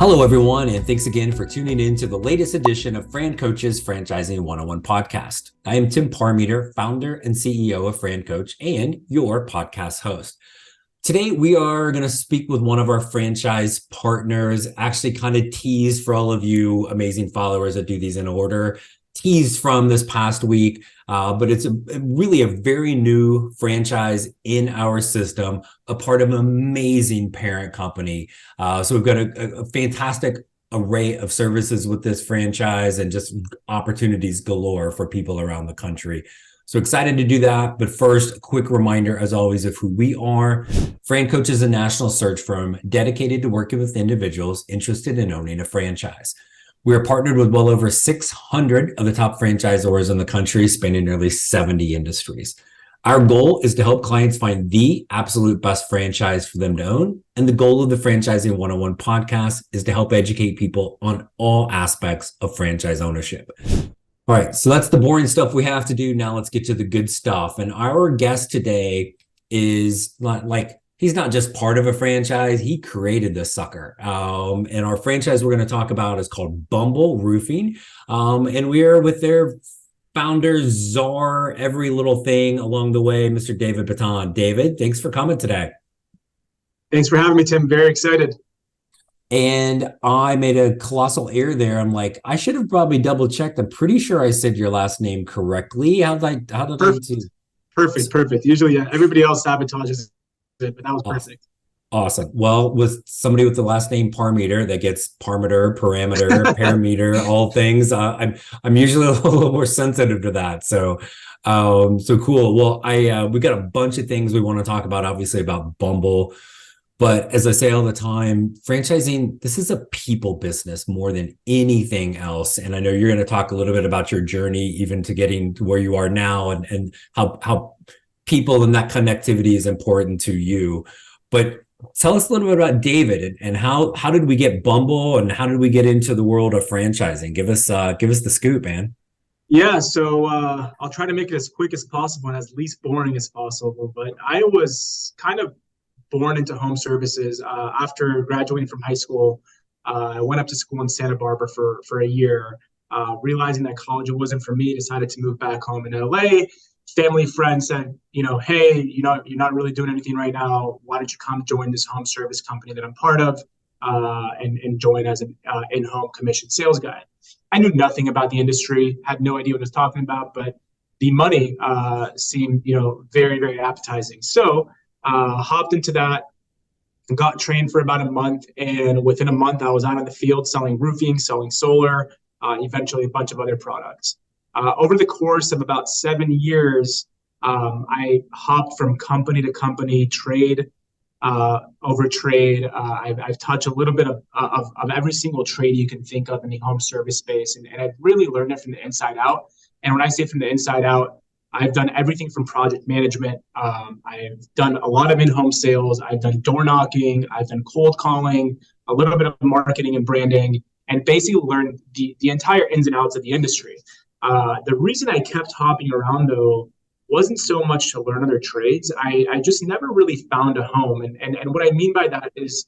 Hello, everyone, and thanks again for tuning in to the latest edition of FranCoach's Franchising 101 podcast. I am Tim Parmeter, founder and CEO of FranCoach and your podcast host. Today, we are going to speak with one of our franchise partners, actually kind of tease for all of you amazing followers that do these in order, tease from this past week, but it's really a very new franchise in our system, a part of an amazing parent company. So we've got a fantastic array of services with this franchise and just opportunities galore for people around the country. So excited to do that. But first, a quick reminder, as always, of who we are. FranCoach is a national search firm dedicated to working with individuals interested in owning a franchise. We are partnered with well over 600 of the top franchisors in the country, spanning nearly 70 industries. Our goal is to help clients find the absolute best franchise for them to own. And the goal of the Franchising 101 podcast is to help educate people on all aspects of franchise ownership. All right, so that's the boring stuff we have to do. Now let's get to the good stuff. And our guest today is he's not just part of a franchise, he created this sucker. And our franchise we're going to talk about is called Bumble Roofing. And we are with their founder, czar, every little thing along the way, Mr. David Bitan. David, thanks for coming today. Thanks for having me, Tim. Very excited. And I made a colossal error there. I'm like, I should have probably double checked. I'm pretty sure I said your last name correctly. How did I do? Perfect. Usually, everybody else sabotages it, but that was perfect. Awesome. Well, with somebody with the last name Parmeter, that gets Parmeter, parameter, parameter, all things. I'm usually a little more sensitive to that. So cool. Well, we got a bunch of things we want to talk about, obviously about Bumble. But as I say all the time, franchising, this is a people business more than anything else. And I know you're going to talk a little bit about your journey, even to getting to where you are now, and how people and that connectivity is important to you. But tell us a little bit about David and how did we get Bumble and how did we get into the world of franchising? Give us the scoop, man. Yeah, so I'll try to make it as quick as possible and as least boring as possible. But I was kind of born into home services. After graduating from high school, I went up to school in Santa Barbara for a year, realizing that college wasn't for me, decided to move back home in LA. Family friend said, hey, you're not really doing anything right now. Why don't you come join this home service company that I'm part of and join as an in-home commission sales guy. I knew nothing about the industry, had no idea what I was talking about, but the money seemed, very, very appetizing. So hopped into that, got trained for about a month. And within a month, I was out in the field selling roofing, selling solar, eventually a bunch of other products. Over the course of about 7 years, I hopped from company to company, trade over trade. I've touched a little bit of every single trade you can think of in the home service space. And I've really learned it from the inside out. And when I say from the inside out, I've done everything from project management. I've done a lot of in-home sales. I've done door knocking. I've done cold calling, a little bit of marketing and branding, and basically learned the entire ins and outs of the industry. The reason I kept hopping around, though, wasn't so much to learn other trades. I just never really found a home. And what I mean by that is,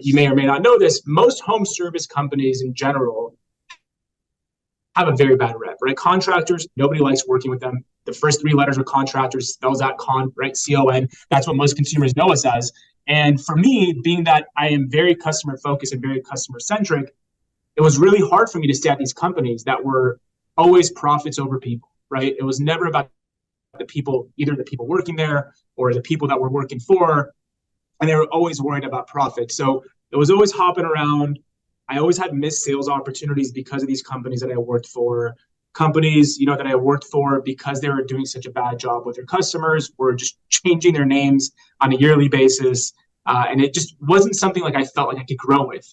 you may or may not know this, most home service companies in general have a very bad rep, right? Contractors, nobody likes working with them. The first three letters of contractors spells out con, right? C-O-N. That's what most consumers know us as. And for me, being that I am very customer focused and very customer centric, it was really hard for me to stay at these companies that were always profits over people, right? It was never about the people, either the people working there or the people that we're working for. And they were always worried about profit. So it was always hopping around. I always had missed sales opportunities because of these companies that I worked for. Companies, that I worked for because they were doing such a bad job with their customers, were just changing their names on a yearly basis. And it just wasn't something like I felt like I could grow with.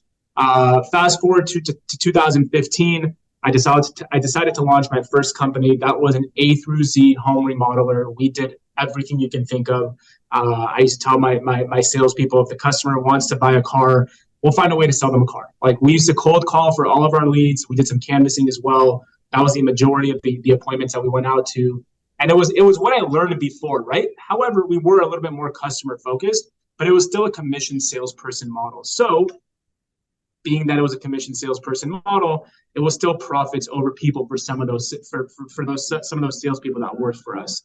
Fast forward to 2015, I decided to launch my first company. That was an A through Z home remodeler. We did everything you can think of. I used to tell my salespeople, if the customer wants to buy a car, we'll find a way to sell them a car. Like, we used to cold call for all of our leads. We did some canvassing as well. That was the majority of the appointments that we went out to. And it was what I learned before, right? However, we were a little bit more customer focused, but it was still a commission salesperson model. So being that it was a commission salesperson model, it was still profits over people for some of those some of those salespeople that worked for us.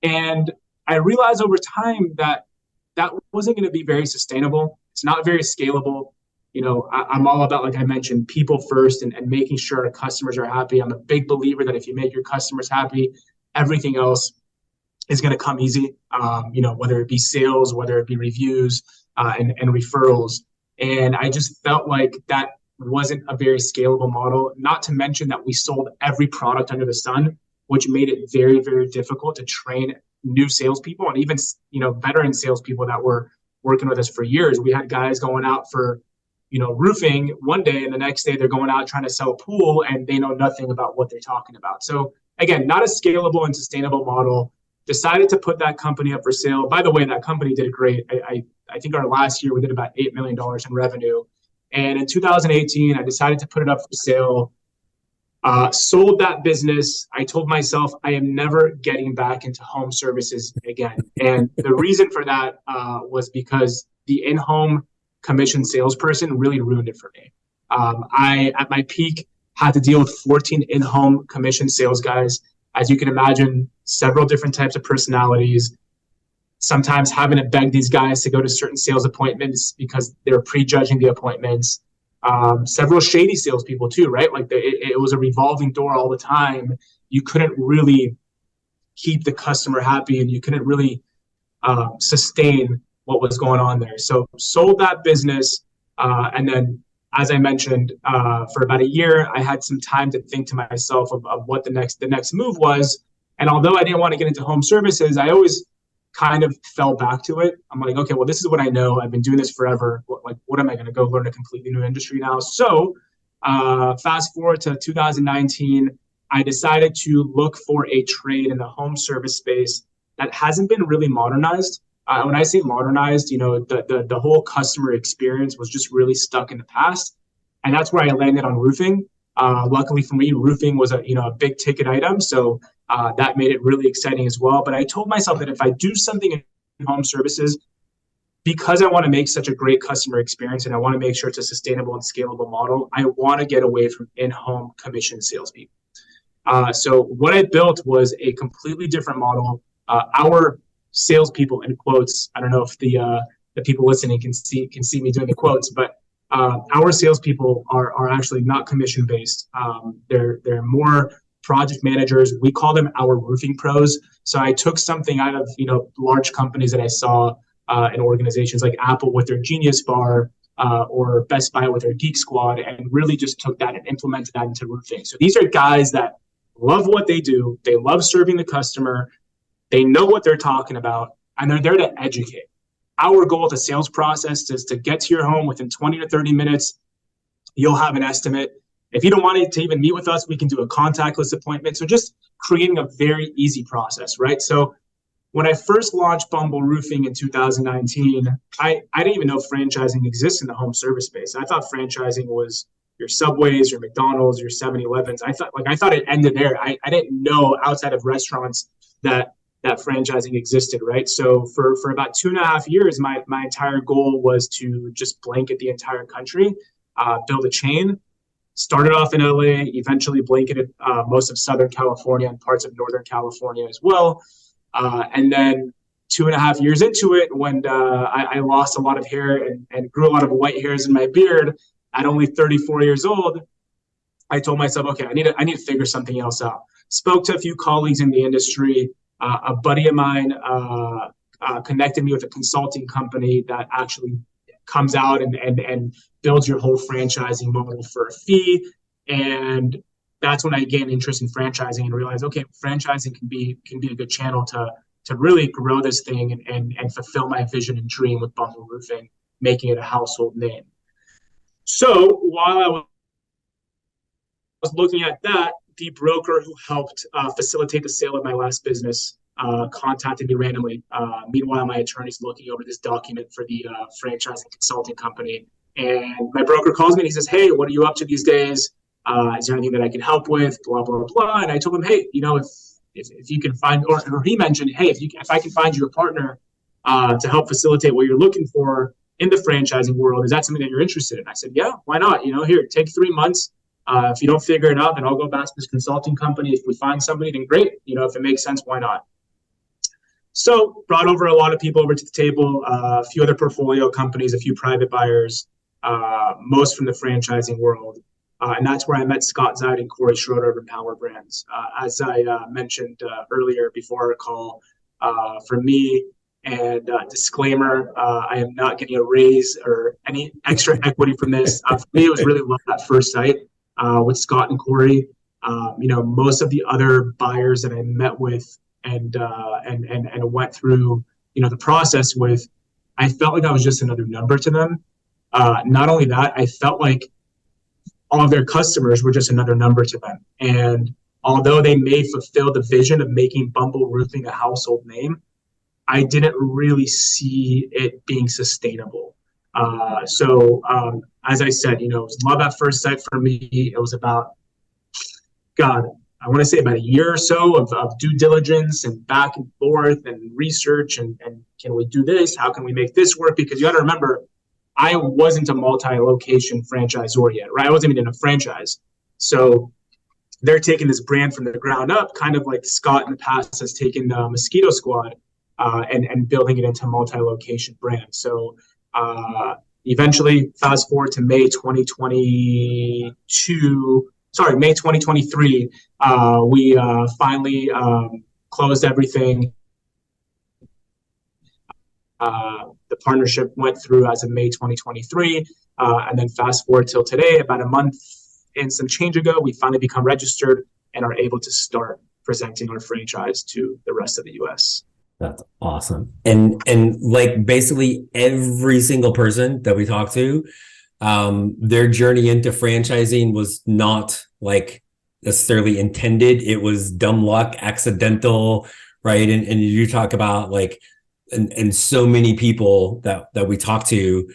And I realized over time that that wasn't going to be very sustainable. It's not very scalable. I'm all about, like I mentioned, people first and making sure our customers are happy. I'm a big believer that if you make your customers happy, everything else is going to come easy, whether it be sales, whether it be reviews and referrals. And I just felt like that wasn't a very scalable model, not to mention that we sold every product under the sun, which made it very, very difficult to train new salespeople and even, veteran salespeople that were working with us for years. We had guys going out for, roofing one day, and the next day they're going out trying to sell a pool and they know nothing about what they're talking about. So again, not a scalable and sustainable model. Decided to put that company up for sale. By the way, that company did great. I think our last year we did about $8 million in revenue. And in 2018, I decided to put it up for sale. Sold that business. I told myself I am never getting back into home services again. And the reason for that was because the in-home commission salesperson really ruined it for me. I, at my peak, had to deal with 14 in-home commission sales guys. As you can imagine, several different types of personalities, sometimes having to beg these guys to go to certain sales appointments because they're prejudging the appointments. Several shady salespeople too, right? Like it was a revolving door all the time. You couldn't really keep the customer happy, and you couldn't really sustain what was going on there. So sold that business, and then, as I mentioned, for about a year, I had some time to think to myself of what the next move was. And although I didn't want to get into home services, I always kind of fell back to it. I'm like, okay, well, this is what I know. I've been doing this forever. What am I going to go learn a completely new industry now? So fast forward to 2019, I decided to look for a trade in the home service space that hasn't been really modernized. When I say modernized, the whole customer experience was just really stuck in the past. And that's where I landed on roofing. Luckily for me, roofing was a big ticket item. So that made it really exciting as well. But I told myself that if I do something in home services, because I want to make such a great customer experience and I want to make sure it's a sustainable and scalable model, I want to get away from in-home commission salespeople. So what I built was a completely different model. Our salespeople, in quotes, I don't know if the people listening can see me doing the quotes, but our salespeople are actually not commission based. They're more project managers. We call them our roofing pros. So I took something out of large companies that I saw in organizations like Apple with their Genius Bar or Best Buy with their Geek Squad, and really just took that and implemented that into roofing. So these are guys that love what they do. They love serving the customer. They know what they're talking about, and they're there to educate. Our goal with the sales process is to get to your home within 20 to 30 minutes. You'll have an estimate. If you don't want to even meet with us, we can do a contactless appointment. So just creating a very easy process, right? So when I first launched Bumble Roofing in 2019, I didn't even know franchising exists in the home service space. I thought franchising was your Subways, your McDonald's, your 7-Elevens. I thought it ended there. I didn't know outside of restaurants that franchising existed, right? So for about 2.5 years, my entire goal was to just blanket the entire country, build a chain. Started off in LA, eventually blanketed most of Southern California and parts of Northern California as well. And then 2.5 years into it, when I lost a lot of hair and grew a lot of white hairs in my beard at only 34 years old, I told myself, okay, I need to figure something else out. Spoke to a few colleagues in the industry. A buddy of mine connected me with a consulting company that actually comes out and builds your whole franchising model for a fee. And that's when I gained interest in franchising and realized, okay, franchising can be a good channel to really grow this thing and fulfill my vision and dream with Bumble Roofing, making it a household name. So while I was looking at that, the broker who helped facilitate the sale of my last business contacted me randomly. Meanwhile, my attorney's looking over this document for the franchising consulting company. And my broker calls me and he says, hey, what are you up to these days? Is there anything that I can help with? Blah, blah, blah. And I told him, hey, if you can find, or he mentioned, hey, if I can find you a partner to help facilitate what you're looking for, in the franchising world. Is that something that you're interested in? I said, yeah, why not? Here, take 3 months. If you don't figure it out, then I'll go back to this consulting company. If we find somebody, then great. If it makes sense, why not? So brought over a lot of people over to the table, a few other portfolio companies, a few private buyers, most from the franchising world. And that's where I met Scott Zeit and Corey Schroeder of Empower Brands. As I mentioned earlier before our call, for me, and disclaimer, I am not getting a raise or any extra equity from this. For me, it was really love at first sight with Scott and Corey. Most of the other buyers that I met with and went through, the process with, I felt like I was just another number to them. Not only that, I felt like all of their customers were just another number to them. And although they may fulfill the vision of making Bumble Roofing a household name, I didn't really see it being sustainable. So as I said, it was love at first sight for me. It was about, I want to say about a year or so of due diligence and back and forth and research and can we do this? How can we make this work? Because you got to remember, I wasn't a multi-location franchisor yet, right? I wasn't even in a franchise. So they're taking this brand from the ground up, kind of like Scott in the past has taken Mosquito Squad and building it into a multi-location brand. So eventually, fast forward to May 2023, we finally closed everything. The partnership went through as of May 2023. And then fast forward till today, about a month and some change ago, we finally become registered and are able to start presenting our franchise to the rest of the US. That's awesome. And like basically every single person that we talked to, their journey into franchising was not like necessarily intended. It was dumb luck, accidental, right? And you talk about like, and so many people that we talk to,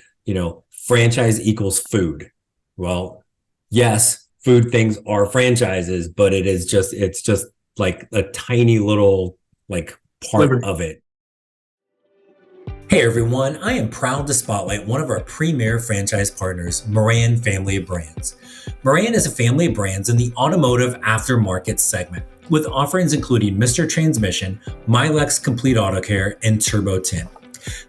franchise equals food. Well, yes, food things are franchises, but it's just like a tiny little like part of it. Hey everyone, I am proud to spotlight one of our premier franchise partners, Moran Family of Brands. Moran is a family of brands in the automotive aftermarket segment, with offerings including Mr. Transmission, Milex Complete Auto Care, and Turbo Tint.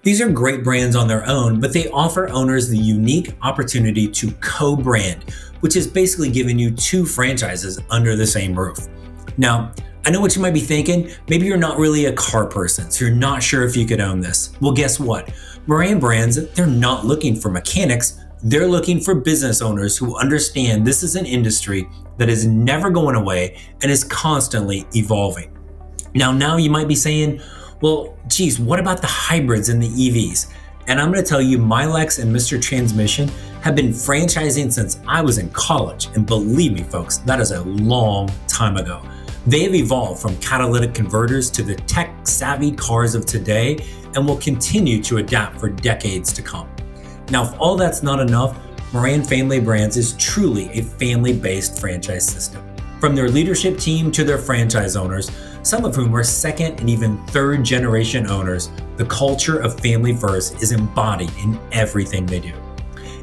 These are great brands on their own, but they offer owners the unique opportunity to co-brand, which is basically giving you 2 franchises under the same roof. Now, I know what you might be thinking. Maybe you're not really a car person, so you're not sure if you could own this. Well, guess what? Moran Brands, they're not looking for mechanics. They're looking for business owners who understand this is an industry that is never going away and is constantly evolving. Now you might be saying, well, geez, what about the hybrids and the EVs? And I'm going to tell you, Milex and Mr. Transmission have been franchising since I was in college. And believe me, folks, that is a long time ago. They have evolved from catalytic converters to the tech-savvy cars of today and will continue to adapt for decades to come. Now, if all that's not enough, Moran Family Brands is truly a family-based franchise system. From their leadership team to their franchise owners, some of whom are second and even third generation owners, the culture of family first is embodied in everything they do.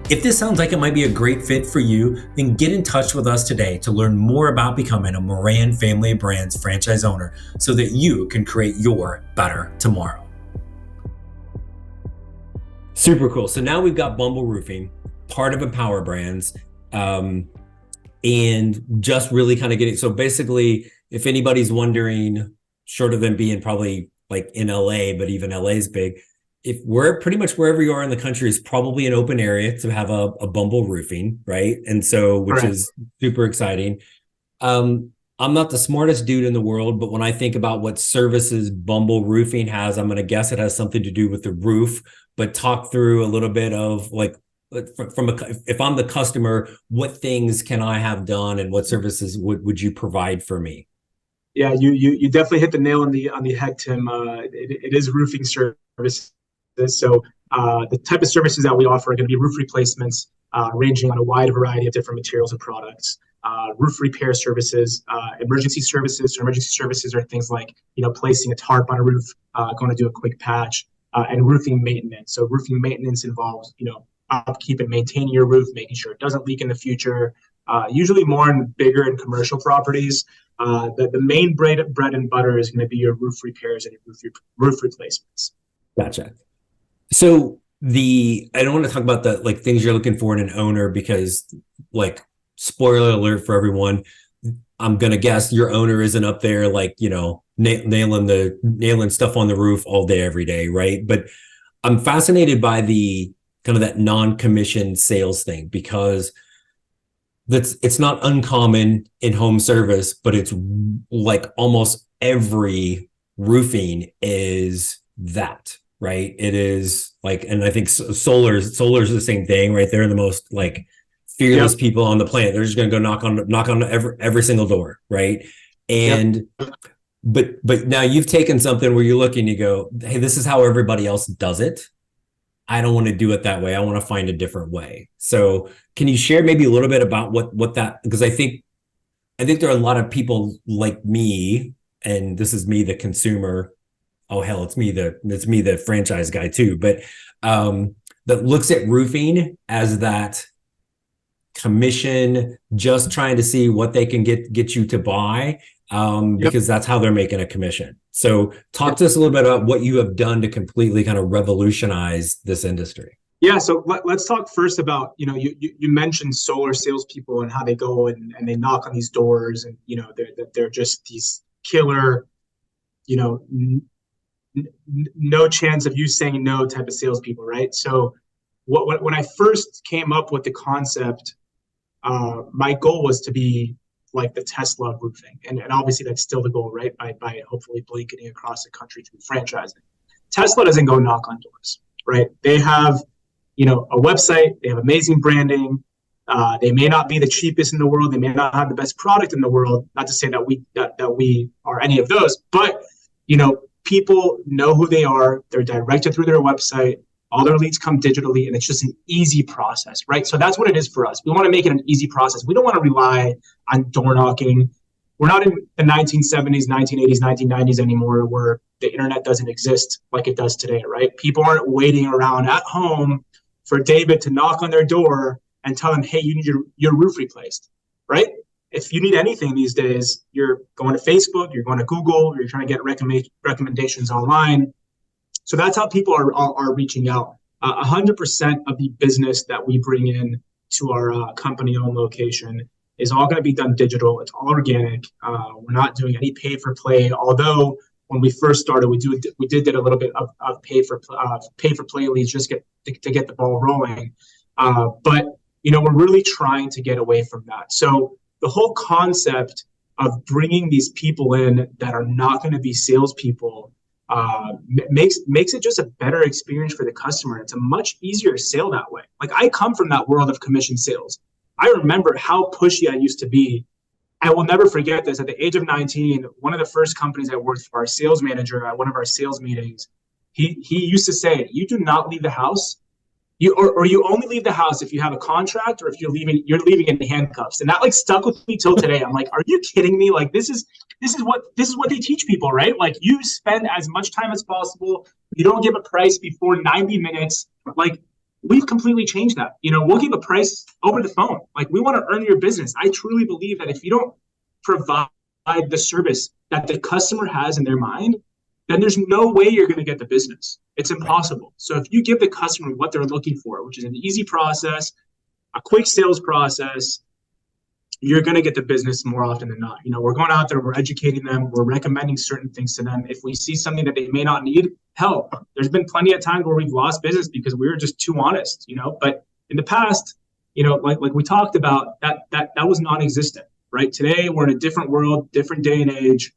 If this sounds like it might be a great fit for you, then get in touch with us today to learn more about becoming a Moran Family Brands franchise owner so that you can create your better tomorrow. Super cool. So now we've got Bumble Roofing, part of Empower Brands, and just really kind of getting, so basically, if anybody's wondering, short of them being probably like in LA, but even LA is big, if we're pretty much wherever you are in the country is probably an open area to have a Bumble Roofing, right? And so, which is super exciting. I'm not the smartest dude in the world, but when I think about what services Bumble Roofing has, I'm going to guess it has something to do with the roof, but talk through a little bit of like, if I'm the customer, what things can I have done and what services would you provide for me? Yeah, you definitely hit the nail on the head, Tim. It is roofing service. So the type of services that we offer are going to be roof replacements, ranging on a wide variety of different materials and products, roof repair services, emergency services. So emergency services are things like, placing a tarp on a roof, going to do a quick patch, and roofing maintenance. So roofing maintenance involves, upkeep and maintaining your roof, making sure it doesn't leak in the future. Usually more in bigger and commercial properties. The main bread and butter is going to be your roof repairs and your roof replacements. Gotcha. So I don't want to talk about the like things you're looking for in an owner, because like, spoiler alert for everyone, I'm going to guess your owner isn't up there like, nailing stuff on the roof all day, every day. Right. But I'm fascinated by the kind of that non-commissioned sales thing, because it's not uncommon in home service, but it's like almost every roofing is that, right? It is like, and I think solar's the same thing, right? They're the most like fearless people on the planet. They're just going to go knock on every single door, right? And but now you've taken something where you look and you go, hey, this is how everybody else does it. I don't want to do it that way. I want to find a different way. So can you share maybe a little bit about what that, because I think there are a lot of people like me, and this is me, the consumer. Oh, hell, it's me, the franchise guy too. But that looks at roofing as that commission, just trying to see what they can get you to buy, because that's how they're making a commission. So talk to us a little bit about what you have done to completely kind of revolutionize this industry. Yeah, so let's talk first about, you mentioned solar salespeople and how they go and they knock on these doors, and they're just these killer, no chance of you saying no type of salespeople, right? So when I first came up with the concept, my goal was to be like the Tesla of roofing. And obviously that's still the goal, right? By hopefully blanketing across the country through franchising. Tesla doesn't go knock on doors, right? They have, a website, they have amazing branding. They may not be the cheapest in the world. They may not have the best product in the world. Not to say that we are any of those, but, people know who they are. They're directed through their website. All their leads come digitally, and it's just an easy process, right? So that's what it is for us. We want to make it an easy process. We don't want to rely on door knocking. We're not in the 1970s, 1980s, 1990s anymore, where the internet doesn't exist like it does today, right? People aren't waiting around at home for David to knock on their door and tell them, hey, you need your roof replaced, right? If you need anything these days, you're going to Facebook, you're going to Google, you're trying to get recommendations online. So that's how people are reaching out. 100% of the business that we bring in to our company-owned location is all going to be done digital. It's all organic. We're not doing any pay-for-play. Although when we first started, we did a little bit of pay-for-play leads just to get the ball rolling. But we're really trying to get away from that. So the whole concept of bringing these people in that are not going to be salespeople makes it just a better experience for the customer. It's a much easier sale that way. Like, I come from that world of commission sales. I remember how pushy I used to be. I will never forget this. At the age of 19, one of the first companies I worked for, our sales manager at one of our sales meetings, he used to say, you do not leave the house. You only leave the house if you have a contract, or if you're leaving in handcuffs. And that like stuck with me till today. I'm like, are you kidding me? Like, this is what they teach people, right? Like, you spend as much time as possible. You don't give a price before 90 minutes. Like, we've completely changed that. We'll give a price over the phone. Like, we want to earn your business. I truly believe that if you don't provide the service that the customer has in their mind, then there's no way you're going to get the business. It's impossible. So if you give the customer what they're looking for, which is an easy process, a quick sales process, you're going to get the business more often than not. We're going out there, we're educating them, we're recommending certain things to them. If we see something that they may not need, hell, there's been plenty of times where we've lost business because we were just too honest, But in the past, like we talked about, that was non-existent, right? Today, we're in a different world, different day and age.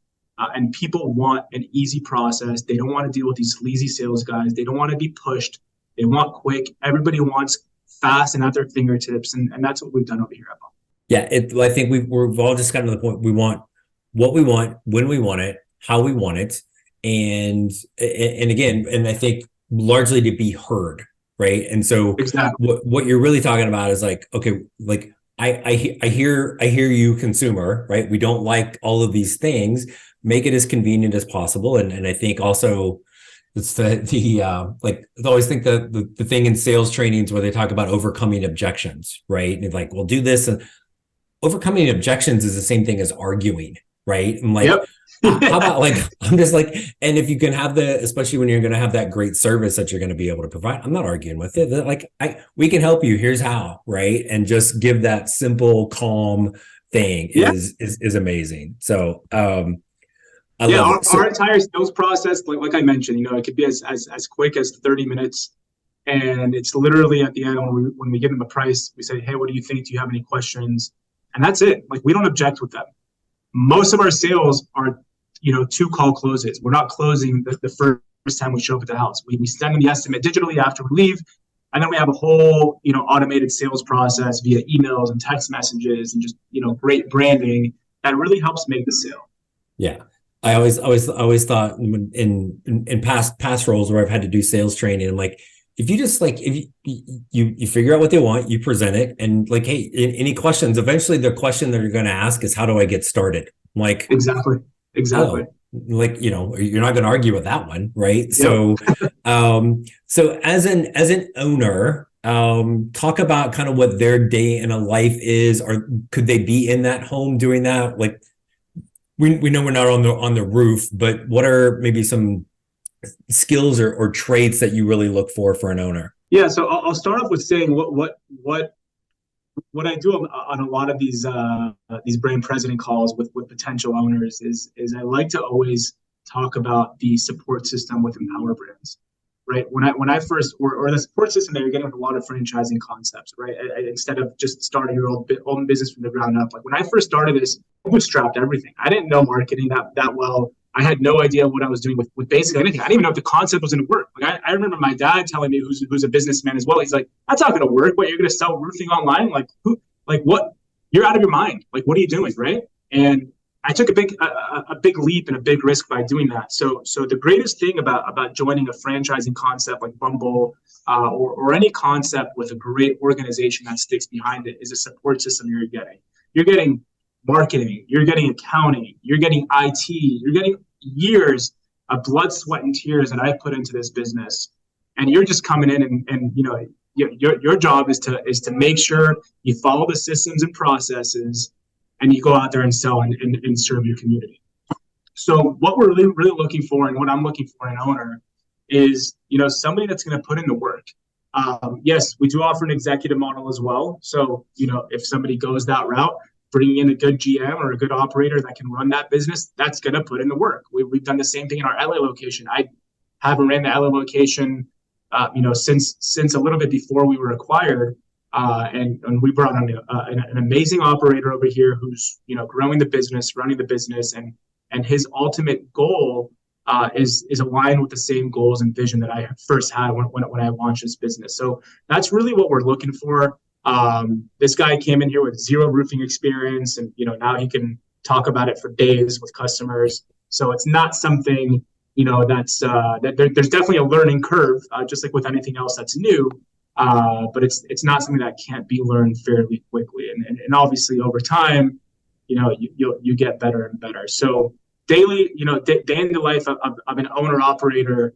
And people want an easy process. They don't want to deal with these sleazy sales guys. They don't want to be pushed. They want quick. Everybody wants fast and at their fingertips. And that's what we've done over here at Bumble. Yeah, I think we've all just gotten to the point. We want what we want, when we want it, how we want it. And again, and I think largely to be heard, right? And so exactly what you're really talking about is like, okay, like I hear you, consumer, right? We don't like all of these things. Make it as convenient as possible. And I think also It's like I always think the thing in sales trainings where they talk about overcoming objections, right? And like, we'll do this, and overcoming objections is the same thing as arguing, right? I'm like, Yep. how about like, I'm just like, and if you can have especially when you're going to have that great service that you're going to be able to provide, I'm not arguing with it. Like, we can help you. Here's how, right? And just give that simple, calm thing Yeah. is amazing. So, I Yeah, love it. our entire sales process, like I mentioned, it could be as quick as 30 minutes. And it's literally at the end when we give them a price, we say, hey, what do you think? Do you have any questions? And that's it. Like, we don't object with them. Most of our sales are, 2-call closes. We're not closing the first time we show up at the house. We send them the estimate digitally after we leave. And then we have a whole, automated sales process via emails and text messages and just, great branding that really helps make the sale. Yeah. I always thought in past roles where I've had to do sales training, I'm like, if you just like, if you figure out what they want, you present it, and like, hey, any questions, eventually the question that you're going to ask is, how do I get started? I'm like, Exactly. oh, like, you're not going to argue with that one. Right. Yep. So as an owner, talk about kind of what their day in a life is, or could they be in that home doing that? Like, we know we're not on the roof, but what are maybe some skills or traits that you really look for an owner? Yeah, so I'll start off with saying what I do on a lot of these brand president calls with potential owners is I like to always talk about the support system with Empower Brands, right? When I first or the support system that you're getting with a lot of franchising concepts, right? Instead of just starting your own business from the ground up. Like, when I first started this, I bootstrapped everything. I didn't know marketing that well. I had no idea what I was doing with basically anything. I didn't even know if the concept was going to work. Like, I remember my dad telling me, who's a businessman as well. He's like, that's not going to work. What, you're going to sell roofing online? Like, what? You're out of your mind. Like, what are you doing, right? And I took a big leap and a big risk by doing that. So the greatest thing about joining a franchising concept like Bumble or any concept with a great organization that sticks behind it is a support system you're getting. You're getting marketing, you're getting accounting, you're getting IT, you're getting years of blood, sweat, and tears that I put into this business. And you're just coming in and your job is to make sure you follow the systems and processes, and you go out there and sell and serve your community. So what we're really looking for, and what I'm looking for in an owner, is somebody that's going to put in the work. Yes, we do offer an executive model as well. So if somebody goes that route, bringing in a good GM or a good operator that can run that business, that's going to put in the work. We've done the same thing in our LA location. I haven't ran the LA location, since a little bit before we were acquired. And we brought on an amazing operator over here who's, growing the business, running the business, and his ultimate goal is aligned with the same goals and vision that I first had when I launched this business. So that's really what we're looking for. This guy came in here with zero roofing experience, and now he can talk about it for days with customers. So it's not something that's there's definitely a learning curve, just like with anything else that's new. But it's not something that can't be learned fairly quickly, and obviously over time, you get better and better. So daily, day in the life of an owner operator,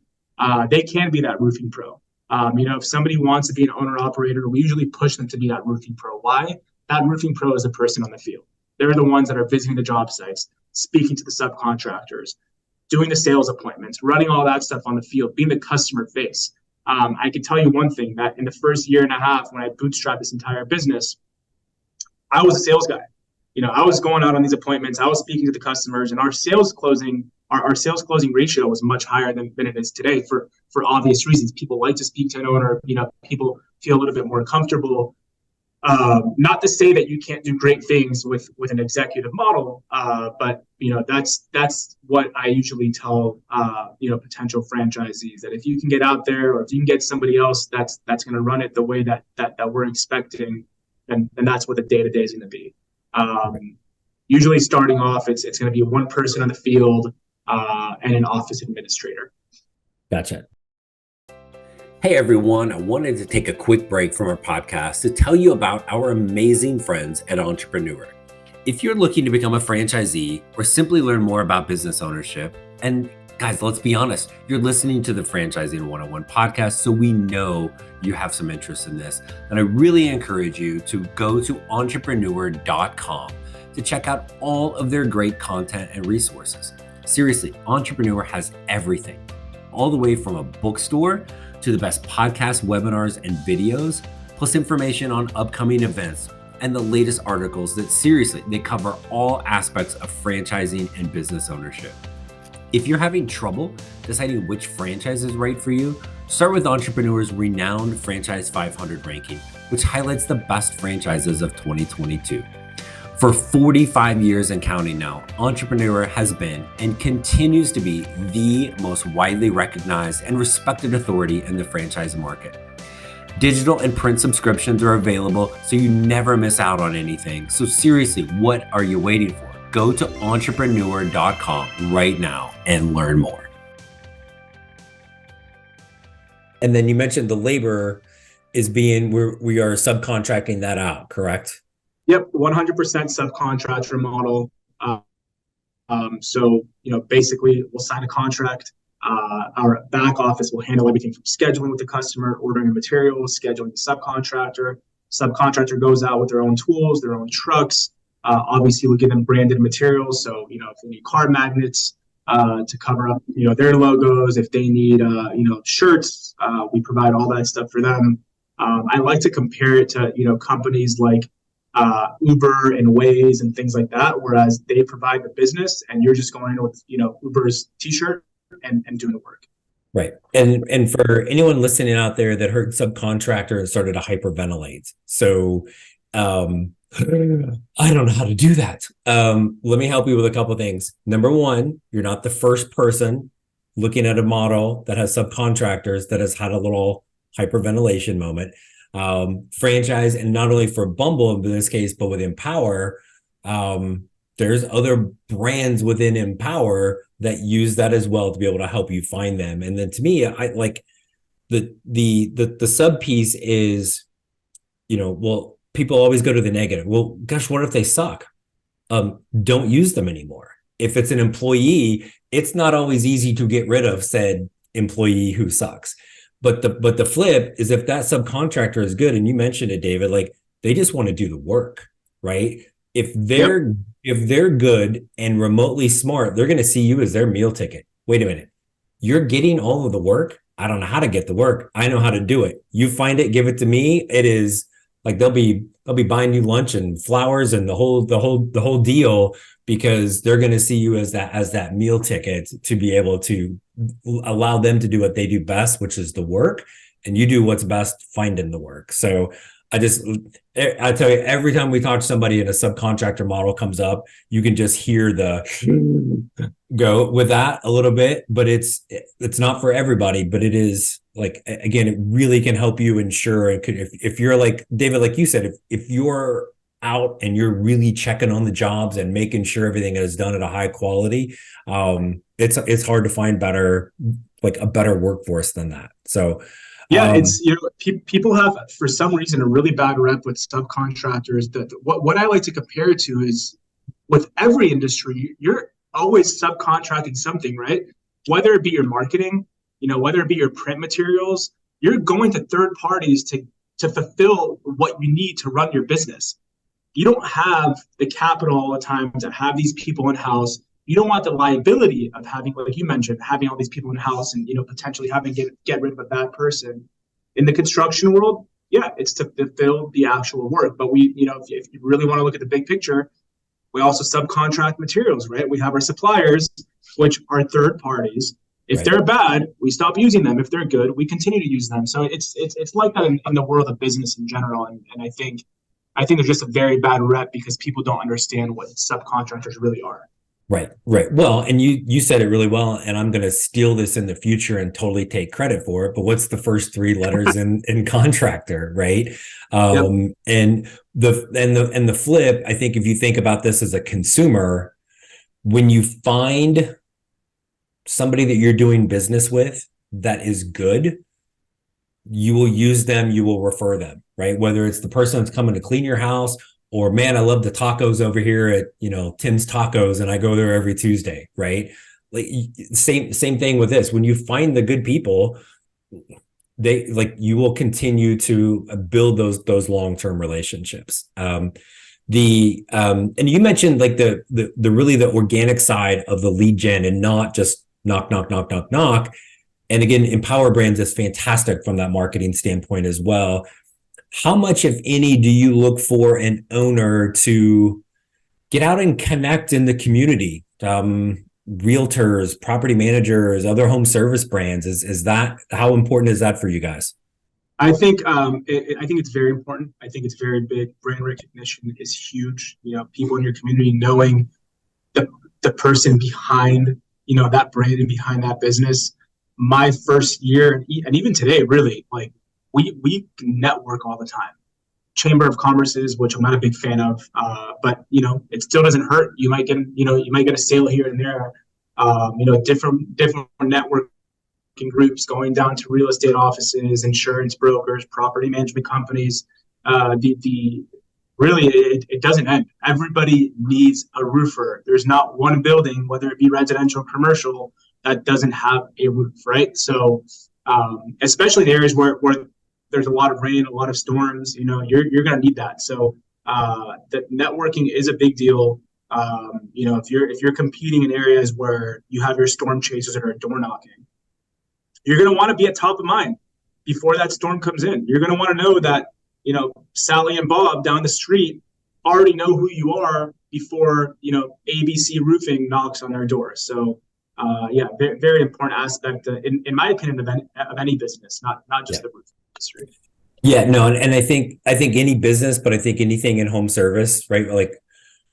they can be that roofing pro. If somebody wants to be an owner operator, we usually push them to be that roofing pro. Why? That roofing pro is a person on the field. They're the ones that are visiting the job sites, speaking to the subcontractors, doing the sales appointments, running all that stuff on the field, being the customer face. I can tell you one thing, that in the first year and a half when I bootstrapped this entire business, I was a sales guy. I was going out on these appointments, I was speaking to the customers, and our sales closing ratio was much higher than it is today for obvious reasons. People like to speak to an owner. People feel a little bit more comfortable. Not to say that you can't do great things with an executive model, but that's what I usually tell potential franchisees, that if you can get out there, or if you can get somebody else that's going to run it the way that we're expecting, then that's what the day-to-day is going to be. Usually starting off, it's going to be one person on the field and an office administrator. Gotcha. Hey everyone, I wanted to take a quick break from our podcast to tell you about our amazing friends at Entrepreneur. If you're looking to become a franchisee or simply learn more about business ownership, and Guys, let's be honest. You're listening to the Franchising 101 podcast, so we know you have some interest in this. And I really encourage you to go to entrepreneur.com to check out all of their great content and resources. Seriously, Entrepreneur has everything, all the way from a bookstore to the best podcasts, webinars, and videos, plus information on upcoming events and the latest articles that seriously, they cover all aspects of franchising and business ownership. If you're having trouble deciding which franchise is right for you, start with Entrepreneur's renowned Franchise 500 ranking, which highlights the best franchises of 2022. For 45 years and counting now, Entrepreneur has been and continues to be the most widely recognized and respected authority in the franchise market. Digital and print subscriptions are available, so you never miss out on anything. So seriously, what are you waiting for? Go to entrepreneur.com right now and learn more. And then you mentioned the labor is we are subcontracting that out, correct? Yep, 100% subcontractor model. So, basically we'll sign a contract. Our back office will handle everything from scheduling with the customer, ordering the materials, scheduling the subcontractor. Subcontractor goes out with their own tools, their own trucks. Obviously, we give them branded materials. So, if they need car magnets to cover up, their logos, if they need, shirts, we provide all that stuff for them. I like to compare it to, companies like Uber and Waze and things like that, whereas they provide the business and you're just going in with, Uber's t-shirt and doing the work. Right. And for anyone listening out there that heard subcontractor and started to hyperventilate. So, I don't know how to do that. Let me help you with a couple of things. Number one, you're not the first person looking at a model that has subcontractors that has had a little hyperventilation moment. Franchise, and not only for Bumble in this case, but with Empower, there's other brands within Empower that use that as well to be able to help you find them. And then to me, I like the sub piece is, well, people always go to the negative. Well, gosh, what if they suck? Don't use them anymore. If it's an employee, it's not always easy to get rid of said employee who sucks. But the flip is if that subcontractor is good, and you mentioned it, David, like they just want to do the work, right? If they're good and remotely smart, they're going to see you as their meal ticket. Wait a minute, you're getting all of the work. I don't know how to get the work. I know how to do it. You find it, give it to me. It is like they'll be buying you lunch and flowers and the whole deal, because they're going to see you as that meal ticket to be able to allow them to do what they do best, which is the work, and you do what's best finding the work. So I tell you, every time we talk to somebody and a subcontractor model comes up, you can just hear the go with that a little bit, but it's not for everybody, but it is like, again, it really can help you ensure. If you're like David, like you said, if you're out and you're really checking on the jobs and making sure everything is done at a high quality, it's hard to find a better workforce than that. So yeah, it's people have for some reason a really bad rep with subcontractors. That what I like to compare it to is with every industry, you're always subcontracting something, right? Whether it be your marketing, whether it be your print materials, you're going to third parties to fulfill what you need to run your business. You don't have the capital all the time to have these people in-house. You don't want the liability of having, like you mentioned, having all these people in-house and, potentially having to get rid of a bad person. In the construction world, yeah, it's to fulfill the actual work. But we, if you really want to look at the big picture, we also subcontract materials, right? We have our suppliers, which are third parties. If right. they're bad, we stop using them. If they're good, we continue to use them. So it's like that in the world of business in general. And I think there's just a very bad rep because people don't understand what subcontractors really are. Right. Well, and you said it really well, and I'm going to steal this in the future and totally take credit for it. But what's the first three letters in contractor, right? Yep. And the flip, I think, if you think about this as a consumer, when you find somebody that you're doing business with that is good, you will use them, you will refer them, right? Whether it's the person that's coming to clean your house, or man, I love the tacos over here at, Tim's Tacos and I go there every Tuesday, right? like same thing with this. When you find the good people, they like you will continue to build those long-term relationships. And you mentioned like the really the organic side of the lead gen and not just knock, knock, knock, knock, knock. And again, Empower Brands is fantastic from that marketing standpoint as well. How much, if any, do you look for an owner to get out and connect in the community? Realtors, property managers, other home service brands. Is that, how important is that for you guys? I think I think it's very important. I think it's very big. Brand recognition is huge. You know, people in your community knowing the the person behind, you know, that brand and behind that business. My first year, and even today, really, like we network all the time. Chamber of Commerce's, which I'm not a big fan of, but you know, it still doesn't hurt. You might get a sale here and there. You know, different networking groups going down to real estate offices, insurance brokers, property management companies. The really it doesn't end. Everybody needs a roofer. There's not one building, whether it be residential or commercial, that doesn't have a roof, right? So especially in areas where there's a lot of rain, a lot of storms, you know, you're going to need that. So the networking is a big deal. You know, if you're competing in areas where you have your storm chasers that are door knocking, you're going to want to be at top of mind before that storm comes in. You're going to want to know that, you know, Sally and Bob down the street already know who you are before, you know, ABC Roofing knocks on their door. So yeah, very, very important aspect, in my opinion, of any business, not just the roofing industry. Yeah, no, and I think any business, but I think anything in home service, right? Like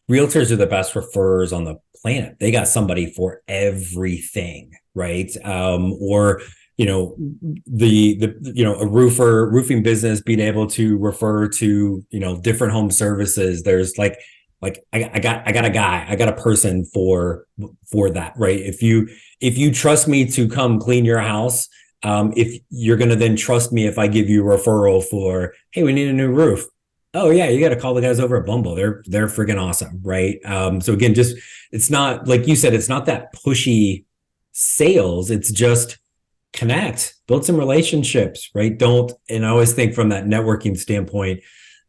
realtors are the best referrers on the planet. They got somebody for everything, right? Or you know, a roofing business being able to refer to, you know, different home services. There's like I got a person for that, right? If you trust me to come clean your house, if you're going to then trust me if I give you a referral for, hey, we need a new roof. Oh yeah, you got to call the guys over at Bumble. They're freaking awesome, right? So again, just, it's not like you said, it's not that pushy sales. It's just connect, build some relationships, right? And I always think from that networking standpoint,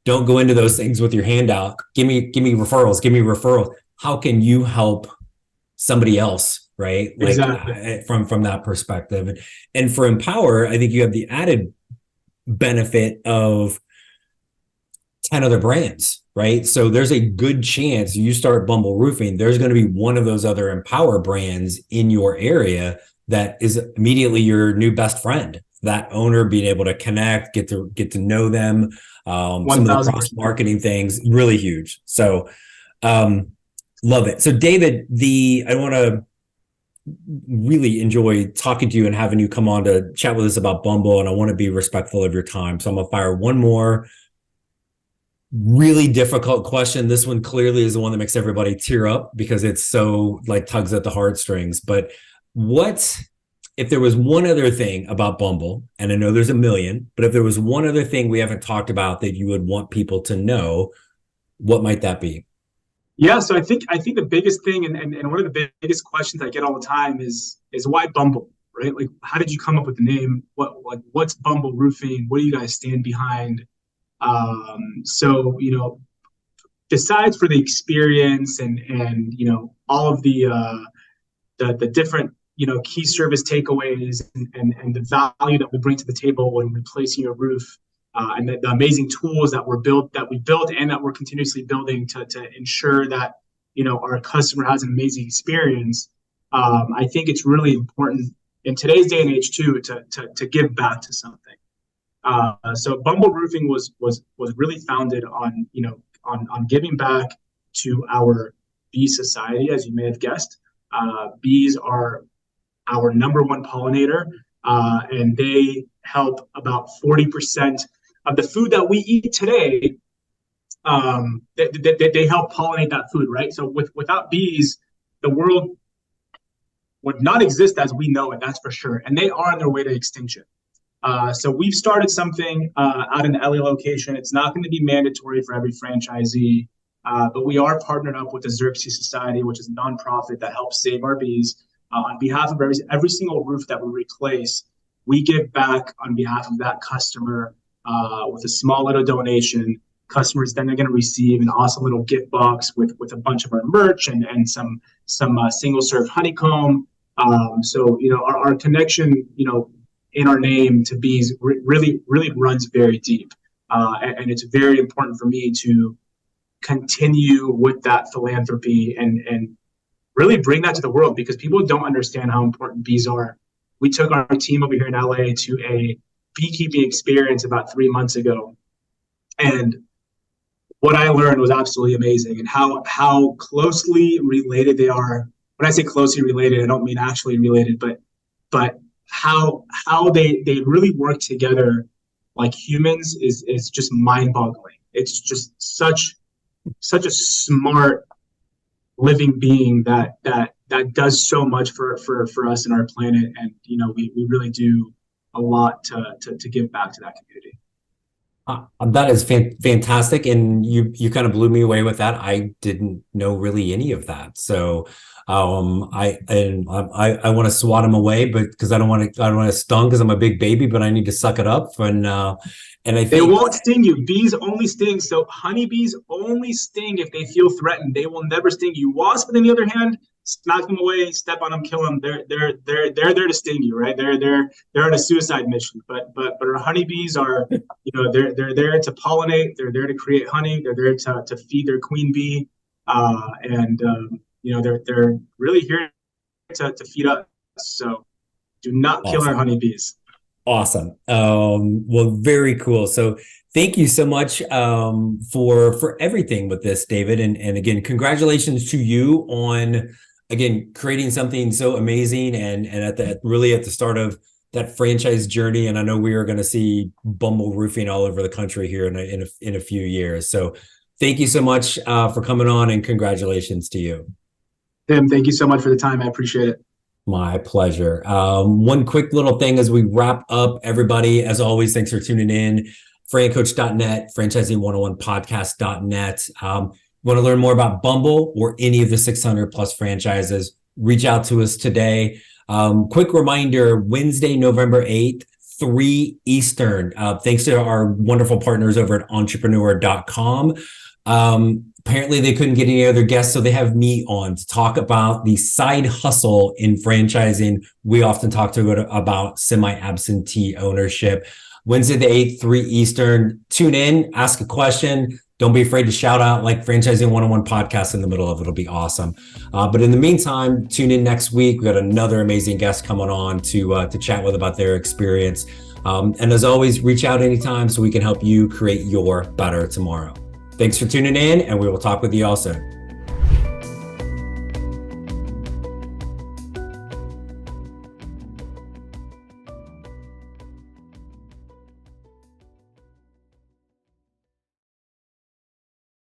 don't go into those things with your hand out. Give me referrals. How can you help somebody else, right? Like exactly. From that perspective. And for Empower, I think you have the added benefit of 10 other brands, right? So there's a good chance you start Bumble Roofing, there's going to be one of those other Empower brands in your area that is immediately your new best friend. That owner being able to connect, get to know them, some of the cross marketing things, really huge. So love it. So David, I want to really enjoy talking to you and having you come on to chat with us about Bumble, and I want to be respectful of your time. So I'm gonna fire one more really difficult question. This one clearly is the one that makes everybody tear up because it's so like tugs at the heartstrings. But if there was one other thing about Bumble, and I know there's a million, but if there was one other thing we haven't talked about that you would want people to know, what might that be? Yeah, so I think the biggest thing and one of the biggest questions I get all the time is why Bumble, right? Like, how did you come up with the name? What's Bumble Roofing? What do you guys stand behind? So, you know, besides for the experience and you know, all of the different, you know, key service takeaways and the value that we bring to the table when replacing your roof, and the amazing tools that we built and that we're continuously building to ensure that, you know, our customer has an amazing experience. I think it's really important in today's day and age too to give back to something. So Bumble Roofing was really founded on, you know, on giving back to our bee society, as you may have guessed. Bees are our number one pollinator, and they help about 40% of the food that we eat today. They help pollinate that food, right? So without bees, the world would not exist as we know it, that's for sure. And they are on their way to extinction. So we've started something out in the LA location. It's not going to be mandatory for every franchisee, but we are partnered up with the Xerxes Society, which is a nonprofit that helps save our bees. On behalf of every single roof that we replace, we give back on behalf of that customer with a small little donation. Customers then are going to receive an awesome little gift box with a bunch of our merch and some single serve honeycomb. So our connection in our name to bees really runs very deep, and it's very important for me to continue with that philanthropy and really bring that to the world, because people don't understand how important bees are. We took our team over here in LA to a beekeeping experience about 3 months ago, and what I learned was absolutely amazing, and how closely related they are. When I say closely related, I don't mean actually related, but how they really work together like humans is just mind-boggling. It's just such a smart living being that does so much for us and our planet, and we really do a lot to give back to that community. That is fantastic, and you kind of blew me away with that. I didn't know really any of that, so I want to swat him away, but because I don't want to stung because I'm a big baby, but I need to suck it up, and I think they won't sting you. Bees only sting. So honeybees only sting if they feel threatened. They will never sting you. Wasps, on the other hand, smack them away, step on them, kill them. They're there to sting you, right? They're on a suicide mission. But our honeybees are, they're there to pollinate. They're there to create honey. They're there to feed their queen bee, and they're really here to feed us. So do not kill our honeybees. Awesome. Well, very cool. So thank you so much for everything with this, David. And again, congratulations to you on, again, creating something so amazing and at the start of that franchise journey. And I know we are going to see Bumble Roofing all over the country here in a few years. So thank you so much for coming on, and congratulations to you. Tim, thank you so much for the time. I appreciate it. My pleasure. One quick little thing as we wrap up, everybody, as always, thanks for tuning in. FranCoach.net, franchising101podcast.net. Want to learn more about Bumble or any of the 600 plus franchises, reach out to us today. Quick reminder, Wednesday, November 8th, 3 Eastern. Thanks to our wonderful partners over at entrepreneur.com. Apparently they couldn't get any other guests, so they have me on to talk about the side hustle in franchising. We often talk about semi-absentee ownership. Wednesday the 8th, 3 Eastern. Tune in, ask a question. Don't be afraid to shout out like Franchising 101 podcast in the middle of it. It'll be awesome. But in the meantime, tune in next week. We got another amazing guest coming on to chat with about their experience. And as always, reach out anytime so we can help you create your better tomorrow. Thanks for tuning in, and we will talk with you all soon.